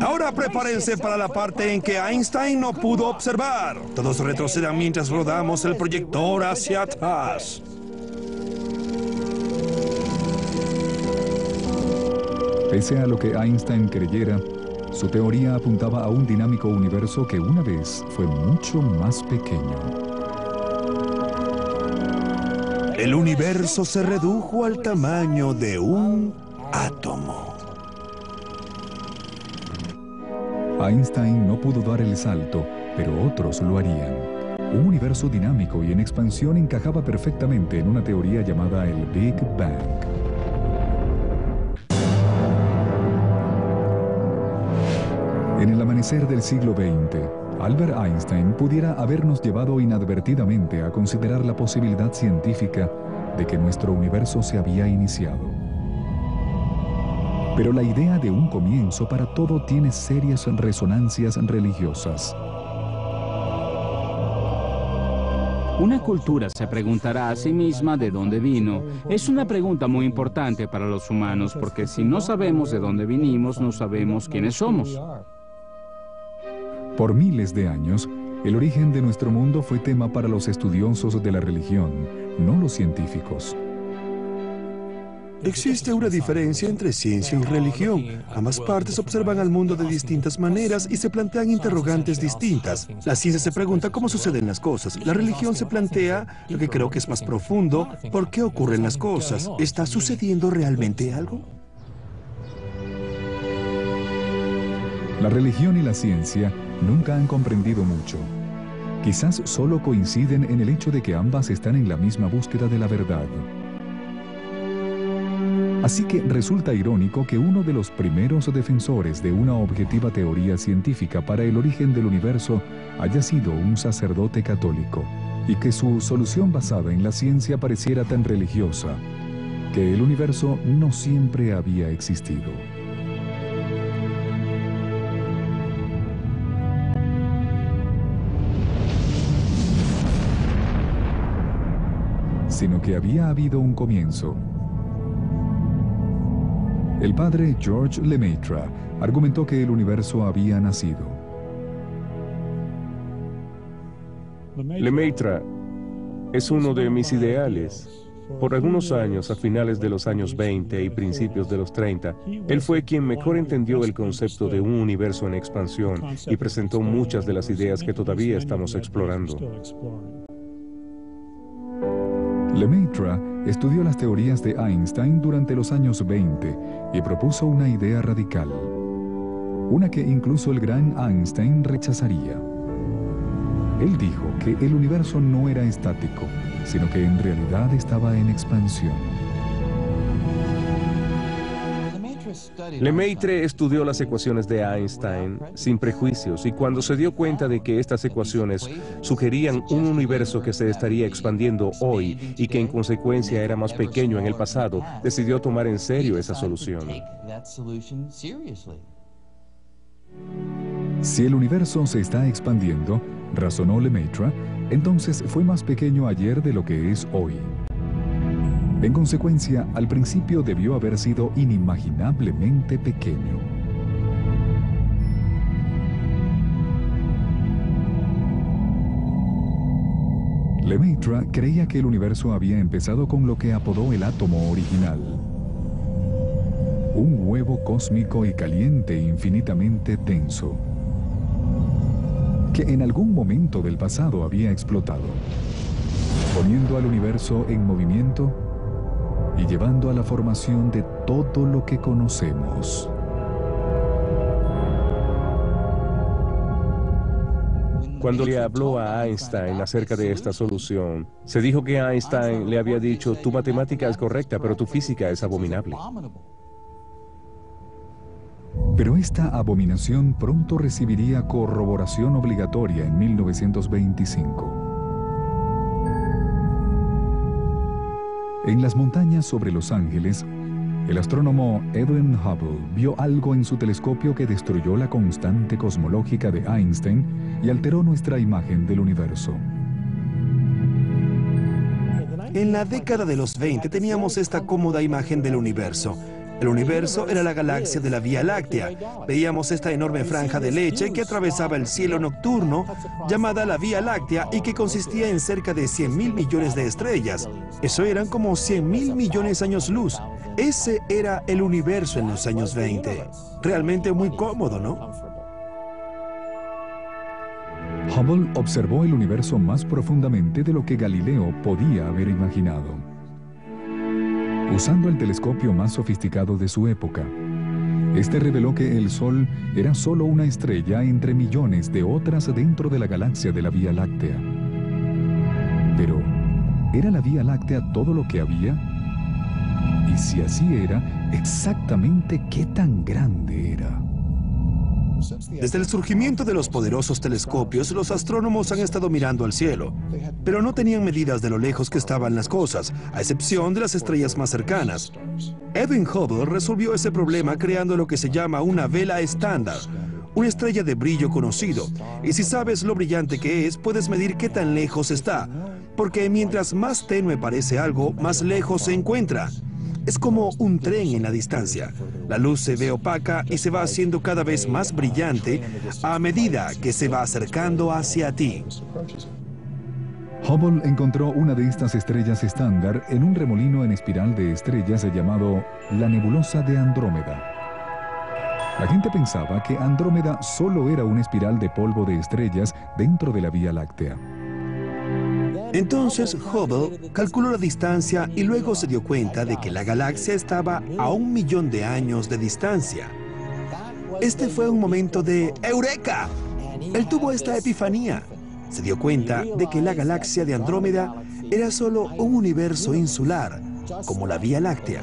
Ahora prepárense para la parte en que Einstein no pudo observar. Todos retrocedan mientras rodamos el proyector hacia atrás. Pese a lo que Einstein creyera, su teoría apuntaba a un dinámico universo que una vez fue mucho más pequeño. El universo se redujo al tamaño de un átomo. Einstein no pudo dar el salto, pero otros lo harían. Un universo dinámico y en expansión encajaba perfectamente en una teoría llamada el Big Bang. En el amanecer del siglo XX, Albert Einstein pudiera habernos llevado inadvertidamente a considerar la posibilidad científica de que nuestro universo se había iniciado. Pero la idea de un comienzo para todo tiene serias resonancias religiosas. Una cultura se preguntará a sí misma de dónde vino. Es una pregunta muy importante para los humanos, porque si no sabemos de dónde vinimos, no sabemos quiénes somos. Por miles de años, el origen de nuestro mundo fue tema para los estudiosos de la religión, no los científicos. Existe una diferencia entre ciencia y religión. Ambas partes observan al mundo de distintas maneras y se plantean interrogantes distintas. La ciencia se pregunta cómo suceden las cosas. La religión se plantea lo que creo que es más profundo: ¿por qué ocurren las cosas? ¿Está sucediendo realmente algo? La religión y la ciencia nunca han comprendido mucho. Quizás solo coinciden en el hecho de que ambas están en la misma búsqueda de la verdad. Así que resulta irónico que uno de los primeros defensores de una objetiva teoría científica para el origen del universo haya sido un sacerdote católico, y que su solución basada en la ciencia pareciera tan religiosa, que el universo no siempre había existido. Sino que había habido un comienzo. El padre Georges Lemaitre argumentó que el universo había nacido. Lemaitre es uno de mis ideales. Por algunos años, a finales de los años 20 y principios de los 30, él fue quien mejor entendió el concepto de un universo en expansión y presentó muchas de las ideas que todavía estamos explorando. Lemaitre estudió las teorías de Einstein durante los años 20 y propuso una idea radical, una que incluso el gran Einstein rechazaría. Él dijo que el universo no era estático, sino que en realidad estaba en expansión. Lemaitre estudió las ecuaciones de Einstein sin prejuicios, y cuando se dio cuenta de que estas ecuaciones sugerían un universo que se estaría expandiendo hoy y que en consecuencia era más pequeño en el pasado, decidió tomar en serio esa solución. Si el universo se está expandiendo, razonó Lemaitre, entonces fue más pequeño ayer de lo que es hoy. En consecuencia, al principio debió haber sido inimaginablemente pequeño. Lemaitre creía que el universo había empezado con lo que apodó el átomo original. Un huevo cósmico y caliente infinitamente denso, que en algún momento del pasado había explotado, poniendo al universo en movimiento y llevando a la formación de todo lo que conocemos. Cuando le habló a Einstein acerca de esta solución, se dijo que Einstein le había dicho: tu matemática es correcta, pero tu física es abominable. Pero esta abominación pronto recibiría corroboración obligatoria en 1925. En las montañas sobre Los Ángeles, el astrónomo Edwin Hubble vio algo en su telescopio que destruyó la constante cosmológica de Einstein y alteró nuestra imagen del universo. En la década de los 20 teníamos esta cómoda imagen del universo. El universo era la galaxia de la Vía Láctea. Veíamos esta enorme franja de leche que atravesaba el cielo nocturno, llamada la Vía Láctea, y que consistía en cerca de 100.000 millones de estrellas. Eso eran como 100.000 millones de años luz. Ese era el universo en los años 20. Realmente muy cómodo, ¿no? Hubble observó el universo más profundamente de lo que Galileo podía haber imaginado. Usando el telescopio más sofisticado de su época, este reveló que el Sol era solo una estrella entre millones de otras dentro de la galaxia de la Vía Láctea. Pero, ¿era la Vía Láctea todo lo que había? Y si así era, exactamente qué tan grande era. Desde el surgimiento de los poderosos telescopios, los astrónomos han estado mirando al cielo, pero no tenían medidas de lo lejos que estaban las cosas, a excepción de las estrellas más cercanas. Edwin Hubble resolvió ese problema creando lo que se llama una vela estándar, una estrella de brillo conocido, y si sabes lo brillante que es, puedes medir qué tan lejos está, porque mientras más tenue parece algo, más lejos se encuentra. Es como un tren en la distancia. La luz se ve opaca y se va haciendo cada vez más brillante a medida que se va acercando hacia ti. Hubble encontró una de estas estrellas estándar en un remolino en espiral de estrellas llamado la nebulosa de Andrómeda. La gente pensaba que Andrómeda solo era una espiral de polvo de estrellas dentro de la Vía Láctea. Entonces Hubble calculó la distancia y luego se dio cuenta de que la galaxia estaba a 1 millón de años de distancia. Este fue un momento de ¡Eureka! Él tuvo esta epifanía. Se dio cuenta de que la galaxia de Andrómeda era solo un universo insular, como la Vía Láctea.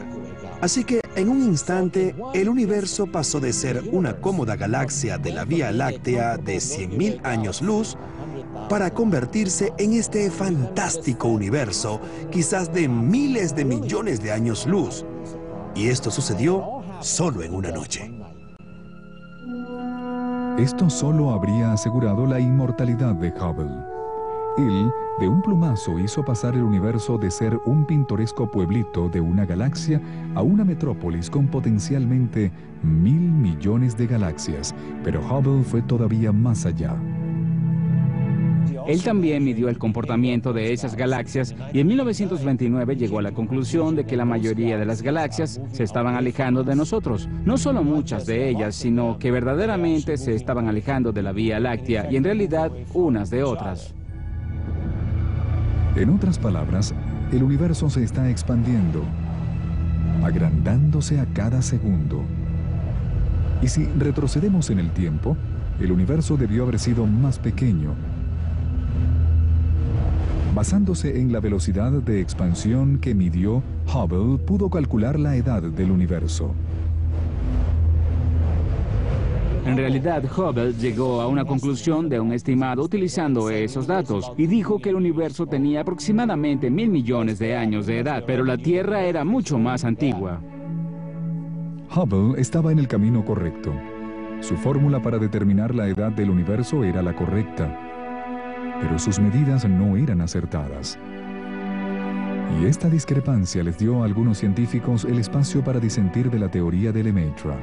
Así que en un instante, el universo pasó de ser una cómoda galaxia de la Vía Láctea de 100.000 años luz para convertirse en este fantástico universo, quizás de miles de millones de años luz. Y esto sucedió solo en una noche. Esto solo habría asegurado la inmortalidad de Hubble. Él, de un plumazo, hizo pasar el universo de ser un pintoresco pueblito de una galaxia a una metrópolis con potencialmente 1.000 millones de galaxias, pero Hubble fue todavía más allá. Él también midió el comportamiento de esas galaxias y en 1929 llegó a la conclusión de que la mayoría de las galaxias se estaban alejando de nosotros. No solo muchas de ellas, sino que verdaderamente se estaban alejando de la Vía Láctea y en realidad unas de otras. En otras palabras, el universo se está expandiendo, agrandándose a cada segundo. Y si retrocedemos en el tiempo, el universo debió haber sido más pequeño. Basándose en la velocidad de expansión que midió, Hubble pudo calcular la edad del universo. En realidad, Hubble llegó a una conclusión de un estimado utilizando esos datos y dijo que el universo tenía aproximadamente 1.000 millones de años de edad, pero la Tierra era mucho más antigua. Hubble estaba en el camino correcto. Su fórmula para determinar la edad del universo era la correcta, pero sus medidas no eran acertadas. Y esta discrepancia les dio a algunos científicos el espacio para disentir de la teoría de Lemaitre.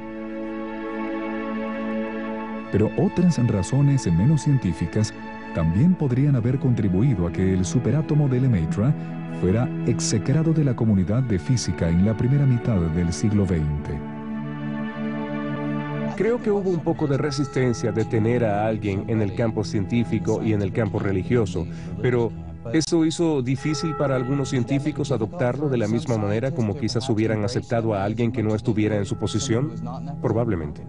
Pero otras razones menos científicas también podrían haber contribuido a que el superátomo de Lemaitre fuera execrado de la comunidad de física en la primera mitad del siglo XX. Creo que hubo un poco de resistencia de tener a alguien en el campo científico y en el campo religioso, pero ¿eso hizo difícil para algunos científicos adoptarlo de la misma manera como quizás hubieran aceptado a alguien que no estuviera en su posición? Probablemente.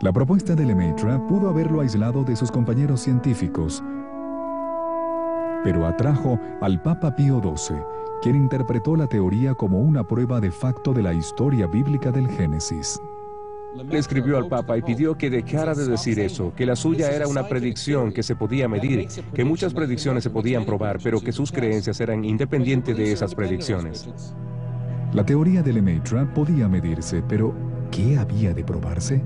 La propuesta de Lemaitre pudo haberlo aislado de sus compañeros científicos, pero atrajo al Papa Pío XII, quien interpretó la teoría como una prueba de facto de la historia bíblica del Génesis. Le escribió al Papa y pidió que dejara de decir eso, que la suya era una predicción que se podía medir, que muchas predicciones se podían probar, pero que sus creencias eran independientes de esas predicciones. La teoría de Lemaitre podía medirse, pero ¿qué había de probarse?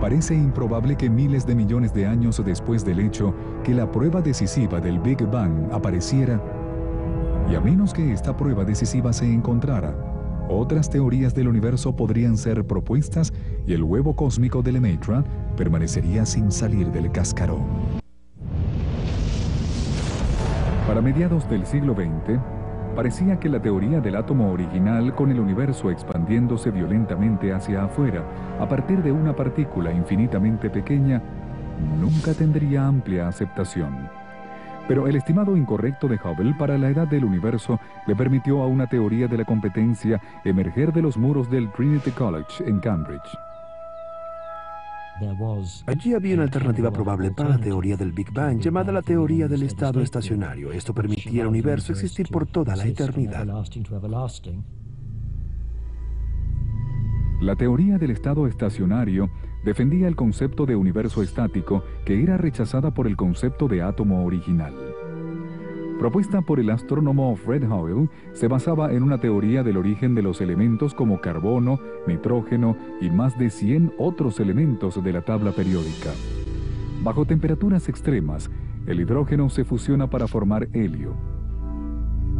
Parece improbable que miles de millones de años después del hecho que la prueba decisiva del Big Bang apareciera, Y a menos que esta prueba decisiva se encontrara, otras teorías del universo podrían ser propuestas y el huevo cósmico de Lemaitre permanecería sin salir del cascarón. Para mediados del siglo XX, parecía que la teoría del átomo original, con el universo expandiéndose violentamente hacia afuera a partir de una partícula infinitamente pequeña, nunca tendría amplia aceptación. Pero el estimado incorrecto de Hubble para la edad del universo le permitió a una teoría de la competencia emerger de los muros del Trinity College en Cambridge. Allí había una alternativa probable para la teoría del Big Bang, llamada la teoría del estado estacionario. Esto permitía al universo existir por toda la eternidad. La teoría del estado estacionario defendía el concepto de universo estático, que era rechazada por el concepto de átomo original. Propuesta por el astrónomo Fred Hoyle, se basaba en una teoría del origen de los elementos como carbono, nitrógeno y más de 100 otros elementos de la tabla periódica. Bajo temperaturas extremas, el hidrógeno se fusiona para formar helio.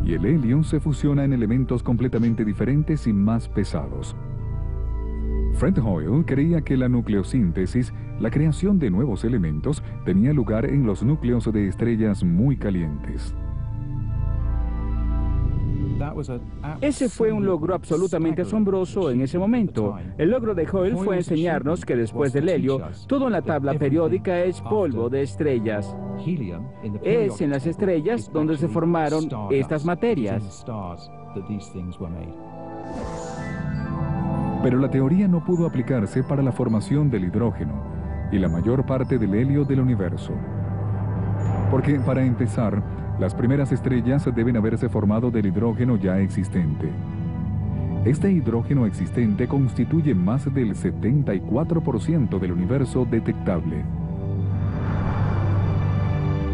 Y el helio se fusiona en elementos completamente diferentes y más pesados. Fred Hoyle creía que la nucleosíntesis, la creación de nuevos elementos, tenía lugar en los núcleos de estrellas muy calientes. Ese fue un logro absolutamente asombroso en ese momento. El logro de Hoyle fue enseñarnos que después del helio, todo en la tabla periódica es polvo de estrellas. Es en las estrellas donde se formaron estas materias. Pero la teoría no pudo aplicarse para la formación del hidrógeno y la mayor parte del helio del universo. Porque, para empezar, las primeras estrellas deben haberse formado del hidrógeno ya existente. Este hidrógeno existente constituye más del 74% del universo detectable.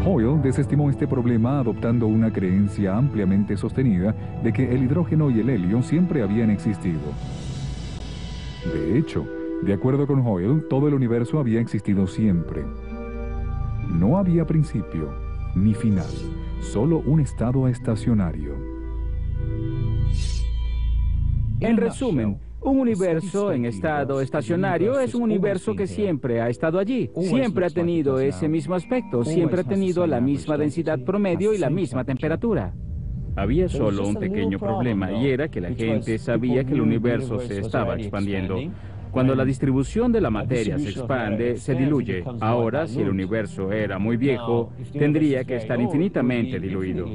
Hoyle desestimó este problema adoptando una creencia ampliamente sostenida de que el hidrógeno y el helio siempre habían existido. De hecho, de acuerdo con Hoyle, todo el universo había existido siempre. No había principio ni final, solo un estado estacionario. En resumen, un universo en estado estacionario es un universo que siempre ha estado allí, siempre ha tenido ese mismo aspecto, siempre ha tenido la misma densidad promedio y la misma temperatura. Había solo un pequeño problema, y era que la gente sabía que el universo se estaba expandiendo. Cuando la distribución de la materia se expande, se diluye. Ahora, si el universo era muy viejo, tendría que estar infinitamente diluido.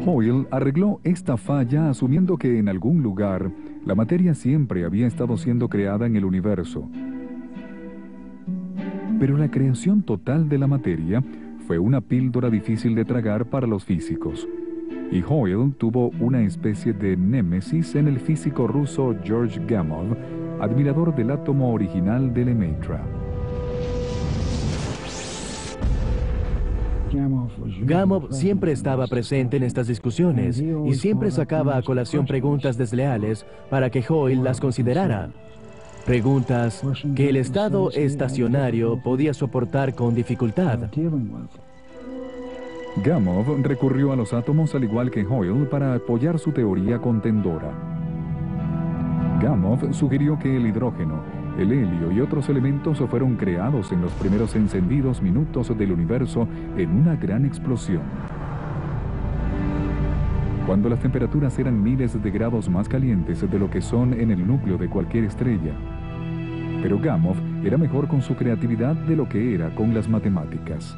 Hoyle arregló esta falla asumiendo que en algún lugar la materia siempre había estado siendo creada en el universo. Pero la creación total de la materia fue una píldora difícil de tragar para los físicos. Y Hoyle tuvo una especie de némesis en el físico ruso George Gamow, admirador del átomo original de Lemaitre. Gamow siempre estaba presente en estas discusiones y siempre sacaba a colación preguntas desleales para que Hoyle las considerara. Preguntas que el estado estacionario podía soportar con dificultad. Gamow recurrió a los átomos al igual que Hoyle para apoyar su teoría contendora. Gamow sugirió que el hidrógeno, el helio y otros elementos fueron creados en los primeros encendidos minutos del universo en una gran explosión. Cuando las temperaturas eran miles de grados más calientes de lo que son en el núcleo de cualquier estrella. Pero Gamow era mejor con su creatividad de lo que era con las matemáticas.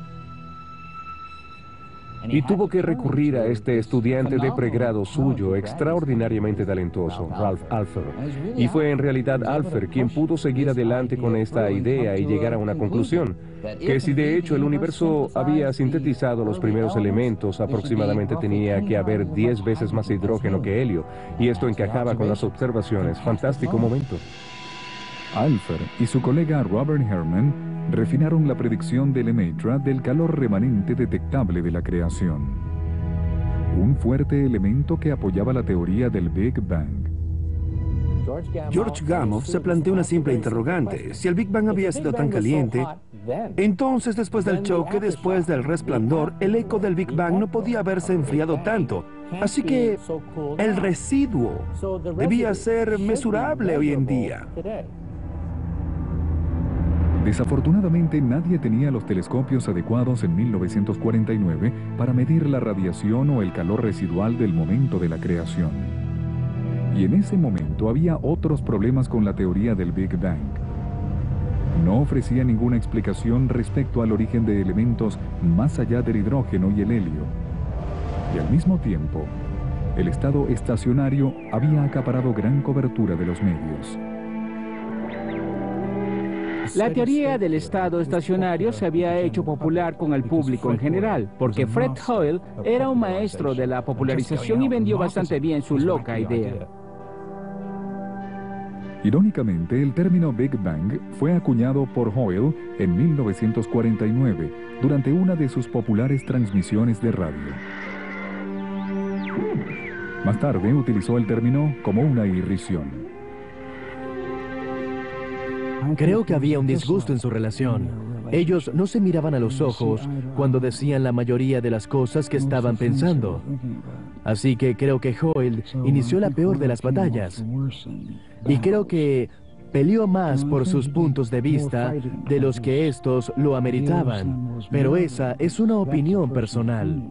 Y tuvo que recurrir a este estudiante de pregrado suyo, extraordinariamente talentoso, Ralph Alpher. Y fue en realidad Alpher quien pudo seguir adelante con esta idea y llegar a una conclusión, que si de hecho el universo había sintetizado los primeros elementos, aproximadamente tenía que haber 10 veces más hidrógeno que helio, y esto encajaba con las observaciones. Fantástico momento. Alpher y su colega Robert Herman refinaron la predicción de Lemaitre del calor remanente detectable de la creación. Un fuerte elemento que apoyaba la teoría del Big Bang. George Gamow se planteó una simple interrogante. Si el Big Bang había sido tan caliente, Entonces, después del choque, después del resplandor, el eco del Big Bang no podía haberse enfriado tanto. Así que el residuo debía ser mesurable hoy en día. Desafortunadamente, nadie tenía los telescopios adecuados en 1949 para medir la radiación o el calor residual del momento de la creación. Y en ese momento había otros problemas con la teoría del Big Bang. No ofrecía ninguna explicación respecto al origen de elementos más allá del hidrógeno y el helio. Y al mismo tiempo, el estado estacionario había acaparado gran cobertura de los medios. La teoría del estado estacionario se había hecho popular con el público en general, porque Fred Hoyle era un maestro de la popularización y vendió bastante bien su loca idea. Irónicamente, el término Big Bang fue acuñado por Hoyle en 1949 durante una de sus populares transmisiones de radio. Más tarde utilizó el término como una irrisión. Creo que había un disgusto en su relación. Ellos no se miraban a los ojos cuando decían la mayoría de las cosas que estaban pensando. Así que creo que Hoyle inició la peor de las batallas. Y creo que peleó más por sus puntos de vista de los que estos lo ameritaban. Pero esa es una opinión personal.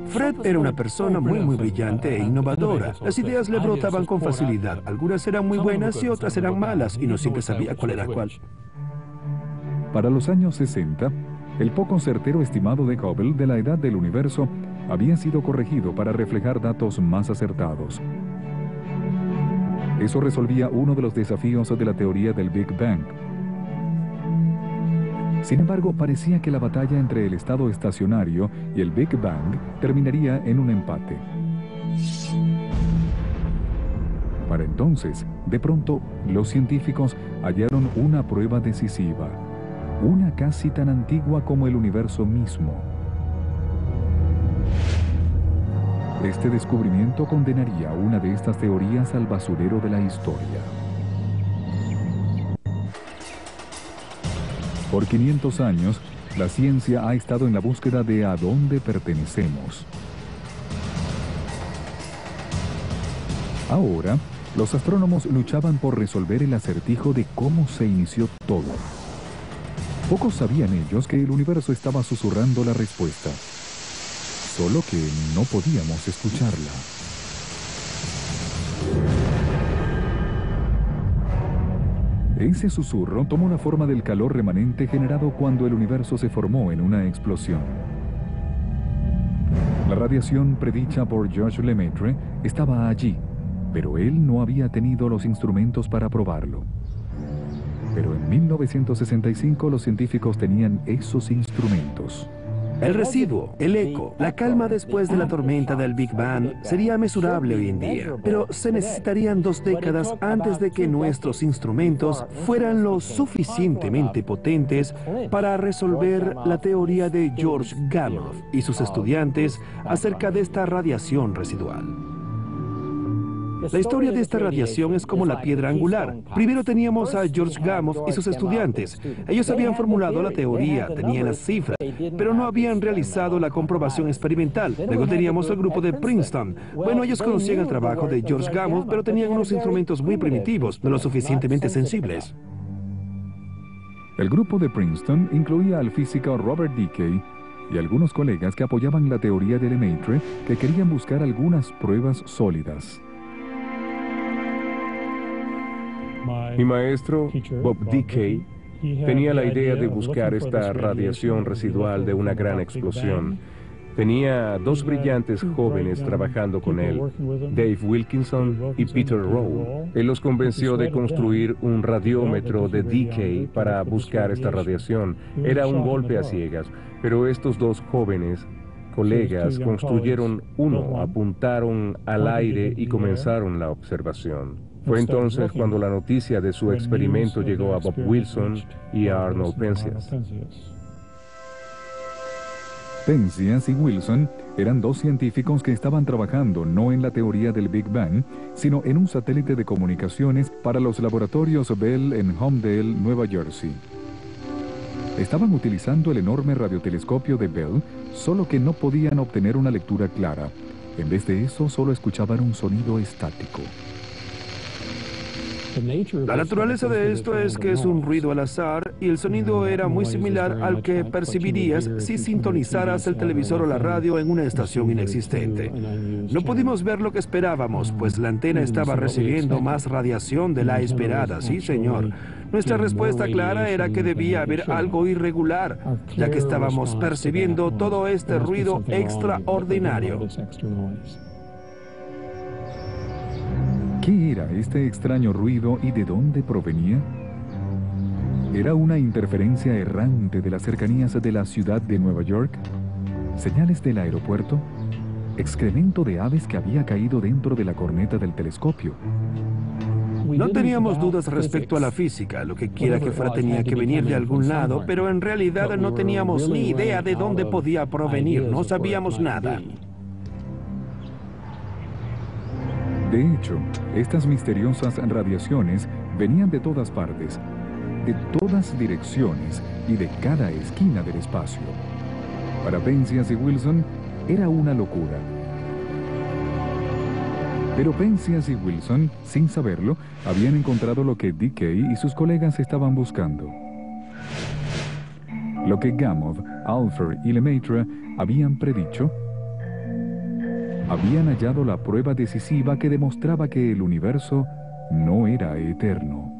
Fred era una persona muy brillante e innovadora. Las ideas le brotaban con facilidad. Algunas eran muy buenas y otras eran malas, y no siempre sabía cuál era cuál. Para los años 60, el poco certero estimado de Hubble de la edad del universo había sido corregido para reflejar datos más acertados. Eso resolvía uno de los desafíos de la teoría del Big Bang. Sin embargo, parecía que la batalla entre el estado estacionario y el Big Bang terminaría en un empate. Para entonces, de pronto, los científicos hallaron una prueba decisiva, una casi tan antigua como el universo mismo. Este descubrimiento condenaría una de estas teorías al basurero de la historia. Por 500 años, la ciencia ha estado en la búsqueda de a dónde pertenecemos. Ahora, los astrónomos luchaban por resolver el acertijo de cómo se inició todo. Pocos sabían ellos que el universo estaba susurrando la respuesta, solo que no podíamos escucharla. Ese susurro tomó la forma del calor remanente generado cuando el universo se formó en una explosión. La radiación predicha por George Lemaitre estaba allí, pero él no había tenido los instrumentos para probarlo. Pero en 1965 los científicos tenían esos instrumentos. El residuo, el eco, la calma después de la tormenta del Big Bang sería mesurable hoy en día, pero se necesitarían 2 décadas antes de que nuestros instrumentos fueran lo suficientemente potentes para resolver la teoría de George Gamow y sus estudiantes acerca de esta radiación residual. La historia de esta radiación es como la piedra angular. Primero teníamos a George Gamow y sus estudiantes. Ellos habían formulado la teoría, tenían las cifras, pero no habían realizado la comprobación experimental. Luego teníamos el grupo de Princeton. Bueno, ellos conocían el trabajo de George Gamow, pero tenían unos instrumentos muy primitivos, no lo suficientemente sensibles. El grupo de Princeton incluía al físico Robert Dicke y algunos colegas que apoyaban la teoría de Lemaitre, que querían buscar algunas pruebas sólidas. Mi maestro, Bob Dicke, tenía la idea de buscar esta radiación residual de una gran explosión. Tenía 2 brillantes jóvenes trabajando con él, Dave Wilkinson y Peter Rowe. Él los convenció de construir un radiómetro de Dicke para buscar esta radiación. Era un golpe a ciegas, pero estos 2 jóvenes colegas construyeron uno, apuntaron al aire y comenzaron la observación. Fue entonces cuando la noticia de su experimento llegó a Bob Wilson y a Arnold Penzias. Penzias y Wilson eran 2 científicos que estaban trabajando no en la teoría del Big Bang, sino en un satélite de comunicaciones para los laboratorios Bell en Holmdel, Nueva Jersey. Estaban utilizando el enorme radiotelescopio de Bell, solo que no podían obtener una lectura clara. En vez de eso, solo escuchaban un sonido estático. La naturaleza de esto es que es un ruido al azar y el sonido era muy similar al que percibirías si sintonizaras el televisor o la radio en una estación inexistente. No pudimos ver lo que esperábamos, pues la antena estaba recibiendo más radiación de la esperada, sí señor. Nuestra respuesta clara era que debía haber algo irregular, ya que estábamos percibiendo todo este ruido extraordinario. ¿Qué era este extraño ruido y de dónde provenía? ¿Era una interferencia errante de las cercanías de la ciudad de Nueva York? ¿Señales del aeropuerto? ¿Excremento de aves que había caído dentro de la corneta del telescopio? No teníamos dudas respecto a la física, lo que quiera que fuera tenía que venir de algún lado, pero en realidad no teníamos ni idea de dónde podía provenir, no sabíamos nada. De hecho, estas misteriosas radiaciones venían de todas partes, de todas direcciones y de cada esquina del espacio. Para Penzias y Wilson era una locura. Pero Penzias y Wilson, sin saberlo, habían encontrado lo que D.K. y sus colegas estaban buscando. Lo que Gamow, Alpher y Lemaitre habían predicho. Habían hallado la prueba decisiva que demostraba que el universo no era eterno.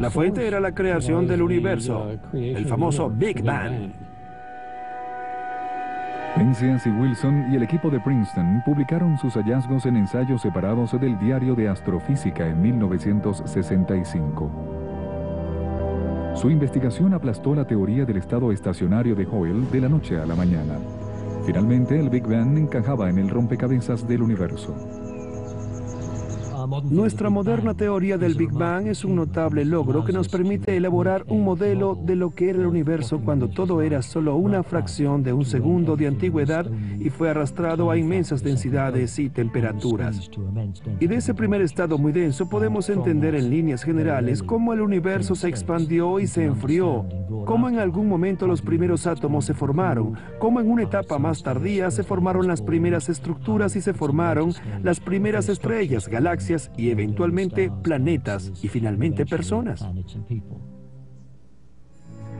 La fuente era la creación del universo, el famoso Big Bang. Penzias y Wilson y el equipo de Princeton publicaron sus hallazgos en ensayos separados del Diario de Astrofísica en 1965. Su investigación aplastó la teoría del estado estacionario de Hoyle de la noche a la mañana. Finalmente, el Big Bang encajaba en el rompecabezas del universo. Nuestra moderna teoría del Big Bang es un notable logro que nos permite elaborar un modelo de lo que era el universo cuando todo era solo una fracción de un segundo de antigüedad y fue arrastrado a inmensas densidades y temperaturas. Y de ese primer estado muy denso podemos entender en líneas generales cómo el universo se expandió y se enfrió, cómo en algún momento los primeros átomos se formaron, cómo en una etapa más tardía se formaron las primeras estructuras y se formaron las primeras estrellas, galaxias y eventualmente planetas y finalmente personas.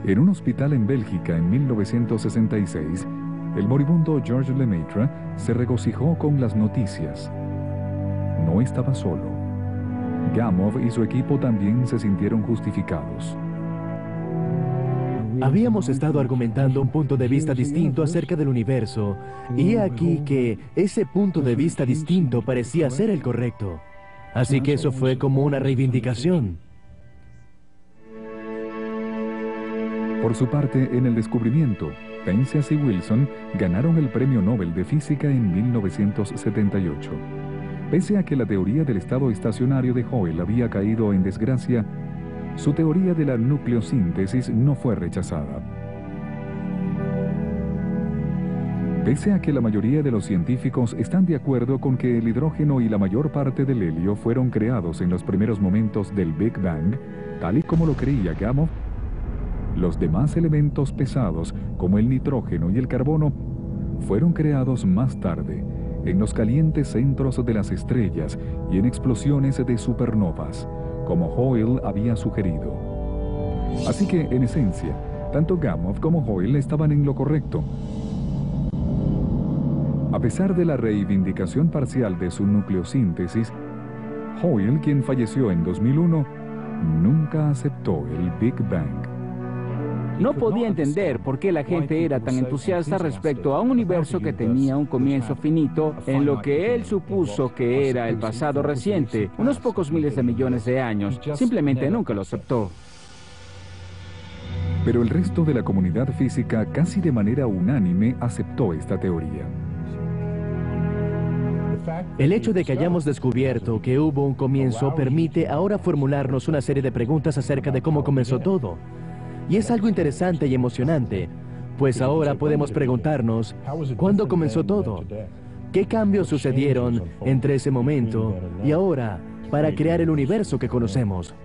En un hospital en Bélgica en 1966, el moribundo George Lemaitre se regocijó con las noticias. No estaba solo. Gamow y su equipo también se sintieron justificados. Habíamos estado argumentando un punto de vista distinto acerca del universo, y he aquí que ese punto de vista distinto parecía ser el correcto. Así que eso fue como una reivindicación. Por su parte, en el descubrimiento, Penzias y Wilson ganaron el Premio Nobel de Física en 1978. Pese a que la teoría del estado estacionario de Hoyle había caído en desgracia, su teoría de la nucleosíntesis no fue rechazada. Pese a que la mayoría de los científicos están de acuerdo con que el hidrógeno y la mayor parte del helio fueron creados en los primeros momentos del Big Bang, tal y como lo creía Gamow, los demás elementos pesados, como el nitrógeno y el carbono, fueron creados más tarde, en los calientes centros de las estrellas y en explosiones de supernovas, como Hoyle había sugerido. Así que, en esencia, tanto Gamow como Hoyle estaban en lo correcto. A pesar de la reivindicación parcial de su nucleosíntesis, Hoyle, quien falleció en 2001, nunca aceptó el Big Bang. No podía entender por qué la gente era tan entusiasta respecto a un universo que tenía un comienzo finito en lo que él supuso que era el pasado reciente, unos pocos miles de millones de años. Simplemente nunca lo aceptó. Pero el resto de la comunidad física casi de manera unánime aceptó esta teoría. El hecho de que hayamos descubierto que hubo un comienzo permite ahora formularnos una serie de preguntas acerca de cómo comenzó todo. Y es algo interesante y emocionante, pues ahora podemos preguntarnos, ¿cuándo comenzó todo? ¿Qué cambios sucedieron entre ese momento y ahora para crear el universo que conocemos?